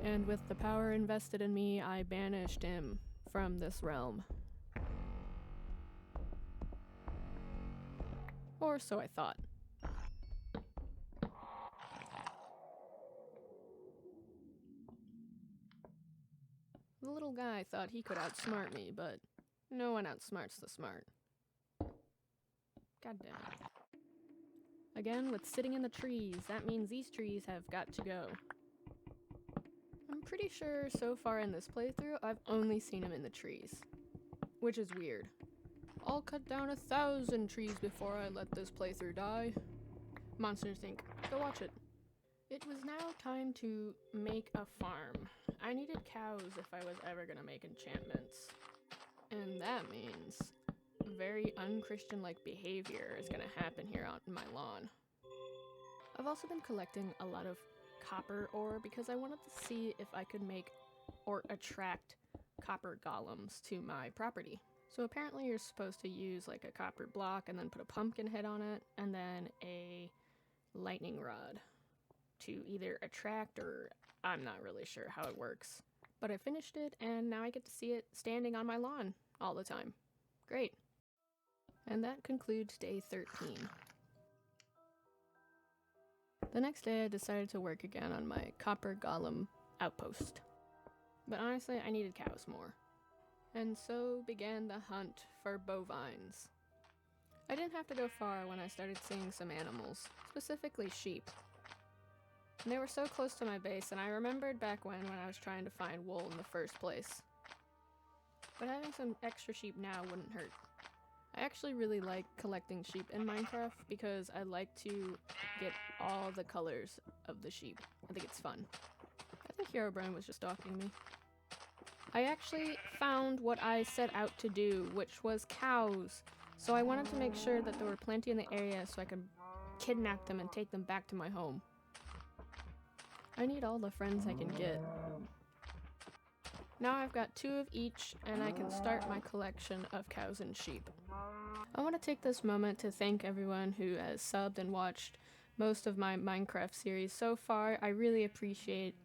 And with the power invested in me, I banished him from this realm. Or so I thought. The little guy thought he could outsmart me, but no one outsmarts the smart. God damn it. Again, with sitting in the trees, that means these trees have got to go. I'm pretty sure so far in this playthrough, I've only seen him in the trees. Which is weird. I'll cut down 1,000 trees before I let this playthrough die. Monsters Inc. Go watch it. It was now time to make a farm. I needed cows if I was ever gonna make enchantments. And that means very unchristian-like behavior is gonna happen here out in my lawn. I've also been collecting a lot of copper ore because I wanted to see if I could make or attract copper golems to my property. So apparently you're supposed to use like a copper block and then put a pumpkin head on it and then a lightning rod to either attract or I'm not really sure how it works. But I finished it and now I get to see it standing on my lawn all the time. Great. And that concludes day 13. The next day I decided to work again on my copper golem outpost. But honestly, I needed cows more. And so began the hunt for bovines. I didn't have to go far when I started seeing some animals, specifically sheep. And they were so close to my base, and I remembered back when I was trying to find wool in the first place. But having some extra sheep now wouldn't hurt. I actually really like collecting sheep in Minecraft because I like to get all the colors of the sheep. I think it's fun. I think Herobrine was just stalking me. I actually found what I set out to do, which was cows. So I wanted to make sure that there were plenty in the area so I could kidnap them and take them back to my home. I need all the friends I can get. Now I've got 2 of each, and I can start my collection of cows and sheep. I want to take this moment to thank everyone who has subbed and watched most of my Minecraft series so far. I really appreciate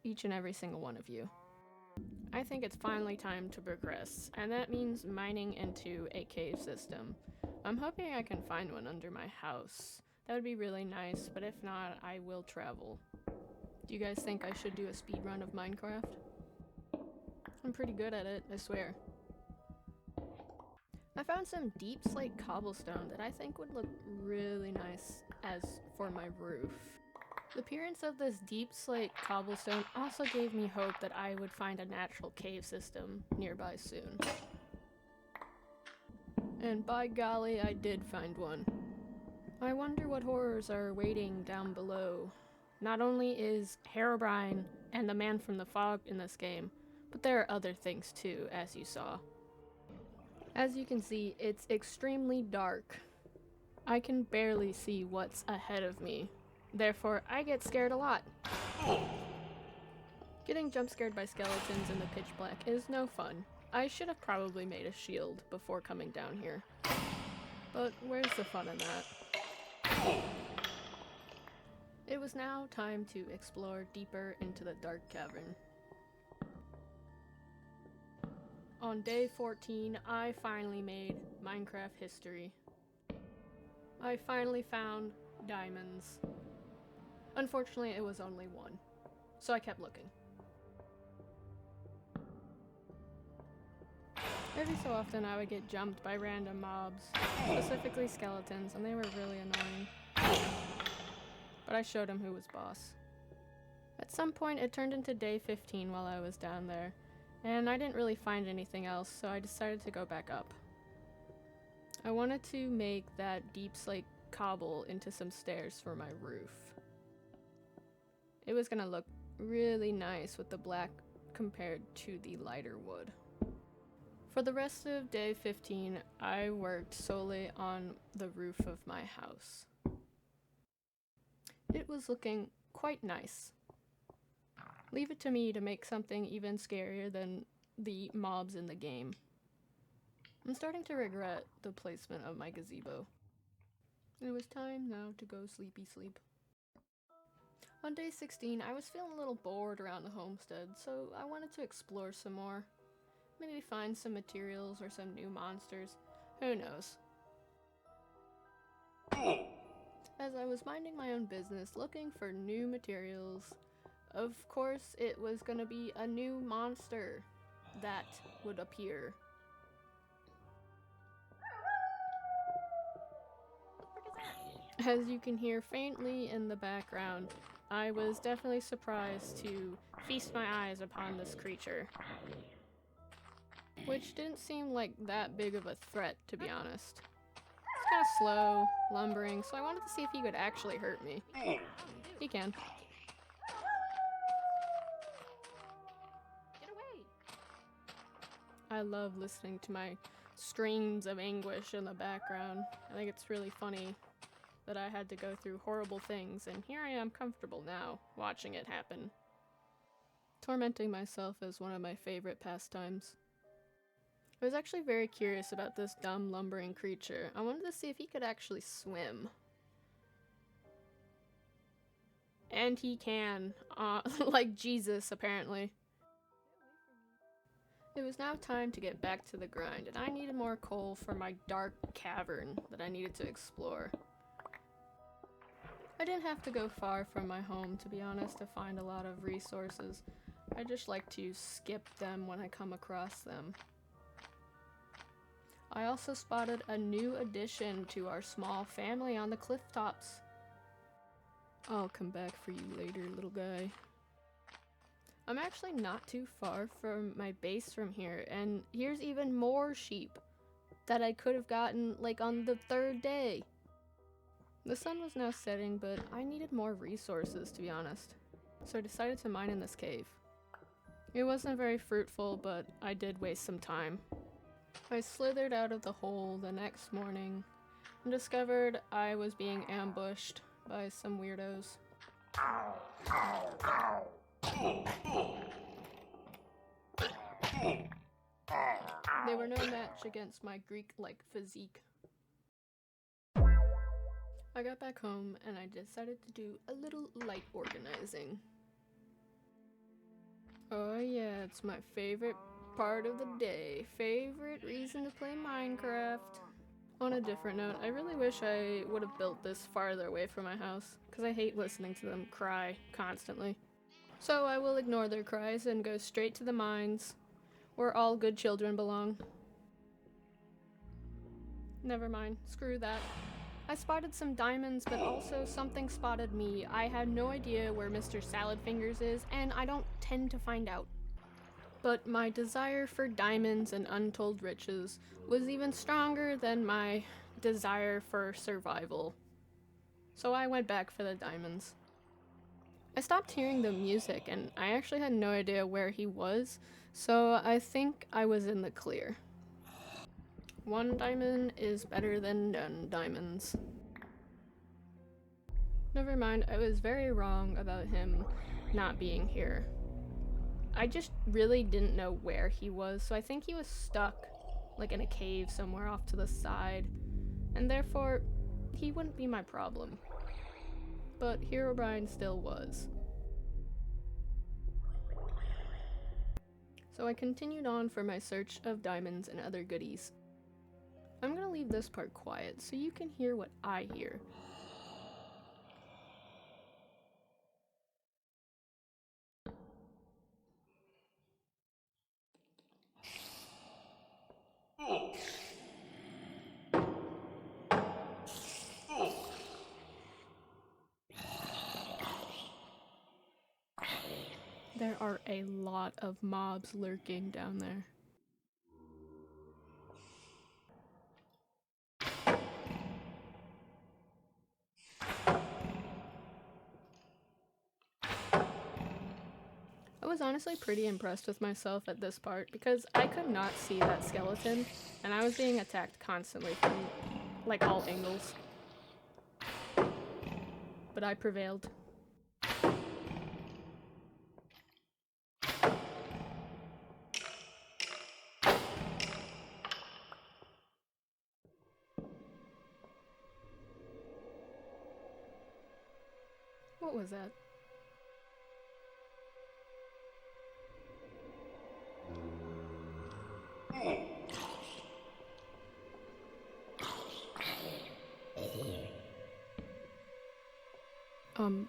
each and every single one of you. I think it's finally time to progress, and that means mining into a cave system. I'm hoping I can find one under my house. That would be really nice, but if not, I will travel. Do you guys think I should do a speedrun of Minecraft? I'm pretty good at it, I swear. I found some deep slate cobblestone that I think would look really nice as for my roof. The appearance of this deep slate cobblestone also gave me hope that I would find a natural cave system nearby soon. And by golly, I did find one. I wonder what horrors are waiting down below. Not only is Herobrine and the Man from the Fog in this game, but there are other things too, as you saw. As you can see, it's extremely dark. I can barely see what's ahead of me. Therefore, I get scared a lot. Getting jump scared by skeletons in the pitch black is no fun. I should have probably made a shield before coming down here. But where's the fun in that? It was now time to explore deeper into the dark cavern. On day 14, I finally made Minecraft history. I finally found diamonds. Unfortunately, it was only 1, so I kept looking. Every so often I would get jumped by random mobs, specifically skeletons, and they were really annoying. But I showed him who was boss. At some point it turned into day 15 while I was down there, and I didn't really find anything else, so I decided to go back up. I wanted to make that deep slate cobble into some stairs for my roof. It was gonna look really nice with the black compared to the lighter wood. For the rest of day 15, I worked solely on the roof of my house. It was looking quite nice. Leave it to me to make something even scarier than the mobs in the game. I'm starting to regret the placement of my gazebo. It was time now to go sleepy sleep. On day 16, I was feeling a little bored around the homestead, so I wanted to explore some more. Maybe find some materials or some new monsters. Who knows? As I was minding my own business, looking for new materials, of course it was gonna be a new monster that would appear. As you can hear faintly in the background, I was definitely surprised to feast my eyes upon this creature, which didn't seem like that big of a threat, to be honest. It's kind of slow, lumbering, so I wanted to see if he could actually hurt me. He can. Get away! I love listening to my screams of anguish in the background. I think it's really funny that I had to go through horrible things, and here I am comfortable now, watching it happen. Tormenting myself is one of my favorite pastimes. I was actually very curious about this dumb, lumbering creature. I wanted to see if he could actually swim. And he can. Like Jesus, apparently. It was now time to get back to the grind, and I needed more coal for my dark cavern that I needed to explore. I didn't have to go far from my home, to be honest, to find a lot of resources. I just like to skip them when I come across them. I also spotted a new addition to our small family on the cliff tops. I'll come back for you later, little guy. I'm actually not too far from my base from here, and here's even more sheep that I could have gotten like on the 3rd day. The sun was now setting, but I needed more resources, to be honest, so I decided to mine in this cave. It wasn't very fruitful, but I did waste some time. I slithered out of the hole the next morning and discovered I was being ambushed by some weirdos. They were no match against my Greek-like physique. I got back home and I decided to do a little light organizing. Oh yeah, it's my favorite part of the day. Favorite reason to play Minecraft. On a different note, I really wish I would have built this farther away from my house, because I hate listening to them cry constantly. So I will ignore their cries and go straight to the mines, where all good children belong. Never mind, screw that. I spotted some diamonds, but also something spotted me. I had no idea where Mr. Salad Fingers is, and I don't tend to find out. But my desire for diamonds and untold riches was even stronger than my desire for survival. So I went back for the diamonds. I stopped hearing the music, and I actually had no idea where he was, so I think I was in the clear. 1 diamond is better than none diamonds. Never mind, I was very wrong about him not being here. I just really didn't know where he was, so I think he was stuck, like in a cave somewhere off to the side, and therefore, he wouldn't be my problem. But Herobrine still was. So I continued on for my search of diamonds and other goodies. I'm gonna leave this part quiet so you can hear what I hear. There are a lot of mobs lurking down there. I was honestly pretty impressed with myself at this part because I could not see that skeleton and I was being attacked constantly from like all angles. But I prevailed. What was that? Um,